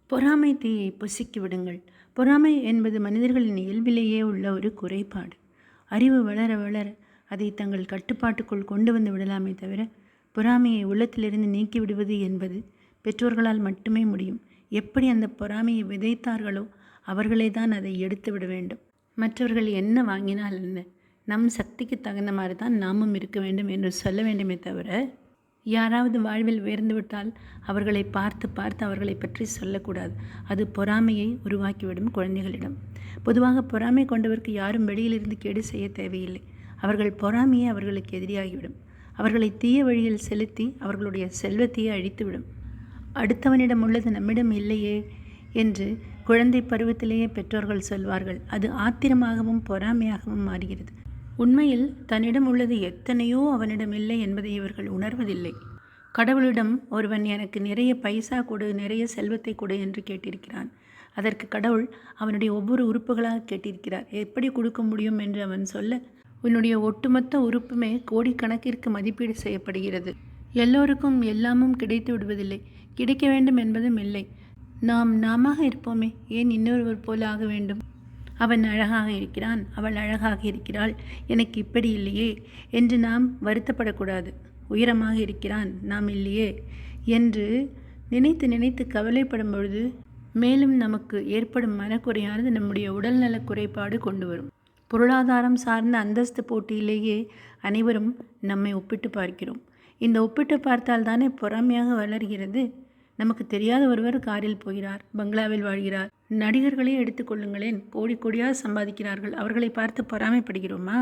பொறாமை தீயை பொசுக்கி விடுங்கள். பொறாமை என்பது மனிதர்களின் இயல்பிலேயே உள்ள ஒரு குறைபாடு. அறிவு வளர வளர அதை தங்கள் கட்டுப்பாட்டுக்குள் கொண்டு வந்து விடலாமே தவிர, பொறாமையை உள்ளத்திலிருந்து நீக்கி விடுவது என்பது பெற்றோர்களால் மட்டுமே முடியும். எப்படி அந்த பொறாமையை விதைத்தார்களோ அவர்களே தான் அதை எடுத்து விட வேண்டும். மற்றவர்கள் என்ன வாங்கினால் என்ன, நம் சக்திக்கு தகுந்த மாதிரி தான் நாமும் இருக்க வேண்டும் என்று சொல்ல வேண்டுமே தவிர, யாராவது வாழ்வில் உயர்ந்துவிட்டால் அவர்களை பார்த்து பார்த்து அவர்களை பற்றி சொல்லக்கூடாது. அது பொறாமையை உருவாக்கிவிடும் குழந்தைகளிடம். பொதுவாக பொறாமை கொண்டவருக்கு யாரும் வெளியிலிருந்து கேடு செய்ய தேவையில்லை. அவர்கள் பொறாமையே அவர்களுக்கு எதிரியாகிவிடும். அவர்களை தீய வழியில் செலுத்தி அவர்களுடைய செல்வத்தையே அழித்துவிடும். அடுத்தவனிடம் உள்ளது நம்மிடம் இல்லையே என்று குழந்தை பருவத்திலேயே பெற்றோர்கள் சொல்வார்கள். அது ஆத்திரமாகவும் பொறாமையாகவும் மாறுகிறது. உண்மையில் தன்னிடம் உள்ளது எத்தனையோ அவனிடம் இல்லை என்பதை இவர்கள் உணர்வதில்லை. கடவுளிடம் ஒருவன் எனக்கு நிறைய பைசா கொடு, நிறைய செல்வத்தை கொடு என்று கேட்டிருக்கிறான். அதற்கு கடவுள் அவனுடைய ஒவ்வொரு உறுப்புகளாக கேட்டிருக்கிறார். எப்படி கொடுக்க முடியும் என்று அவன் சொல்ல, உன்னுடைய ஒட்டுமொத்த உறுப்புமே கோடிக்கணக்கிற்கு மதிப்பீடு செய்யப்படுகிறது. எல்லோருக்கும் எல்லாமும் கிடைத்து விடுவதில்லை. கிடைக்க வேண்டும் என்பதும் இல்லை. நாம் நாம இருப்போமே, ஏன் இன்னொருவர் போல ஆக வேண்டும்? அவன் அழகாக இருக்கிறான், அவள் அழகாக இருக்கிறாள், எனக்கு இப்படி இல்லையே என்று நாம் வருத்தப்படக்கூடாது. உயரமாக இருக்கிறான், நாம் இல்லையே என்று நினைத்து நினைத்து கவலைப்படும் பொழுது மேலும் நமக்கு ஏற்படும் மனக்குறையானது நம்முடைய உடல்நல குறைபாடு கொண்டு வரும். பொருளாதாரம் சார்ந்த அந்தஸ்து போட்டியிலேயே அனைவரும் நம்மை ஒப்பிட்டு பார்க்கிறோம். இந்த ஒப்பிட்டு பார்த்தால் தானே பொறாமையாக வளர்கிறது. நமக்கு தெரியாத ஒருவர் காரில் போகிறார், பங்களாவில் வாழ்கிறார். நடிகர்களே எடுத்துக்கொள்ளுங்களேன், கோடி கோடியாக சம்பாதிக்கிறார்கள். அவர்களை பார்த்து பொறாமைப்படுகிறோமா?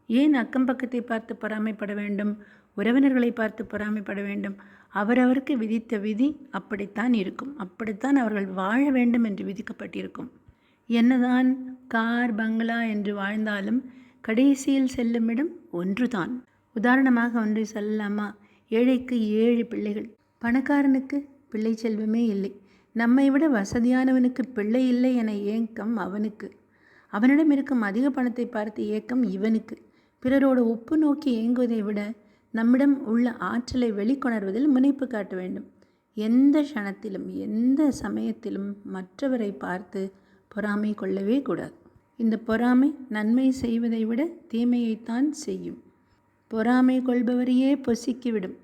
ஏன் அக்கம் பக்கத்தை பார்த்து பொறாமைப்பட வேண்டும்? உறவினர்களை பார்த்து பொறாமைப்பட வேண்டும்? அவரவருக்கு விதித்த விதி அப்படித்தான் இருக்கும். அப்படித்தான் அவர்கள் வாழ வேண்டும் என்று விதிக்கப்பட்டிருக்கும். என்னதான் கார் பங்களா என்று வாழ்ந்தாலும் கடைசியில் செல்லும் இடம் ஒன்றுதான். உதாரணமாக ஒன்றை சொல்லலாமா? ஏழைக்கு 7 பிள்ளைகள், பணக்காரனுக்கு பிள்ளை செல்வமே இல்லை. நம்மை விட வசதியானவனுக்கு பிள்ளை இல்லை என ஏக்கம் அவனுக்கு. அவனிடம் இருக்கும் அதிக பணத்தை பார்த்து ஏக்கம் இவனுக்கு. பிறரோடு ஒப்பு நோக்கி ஏங்குவதை விட நம்மிடம் உள்ள ஆற்றலை வெளிக்கொணர்வதில் முனைப்பு காட்ட வேண்டும். எந்த க்ஷணத்திலும் எந்த சமயத்திலும் மற்றவரை பார்த்து பொறாமை கொள்ளவே கூடாது. இந்த பொறாமை நன்மை செய்வதை விட தீமையைத்தான் செய்யும். பொறாமை கொள்பவரையே பொசுக்கிவிடும்.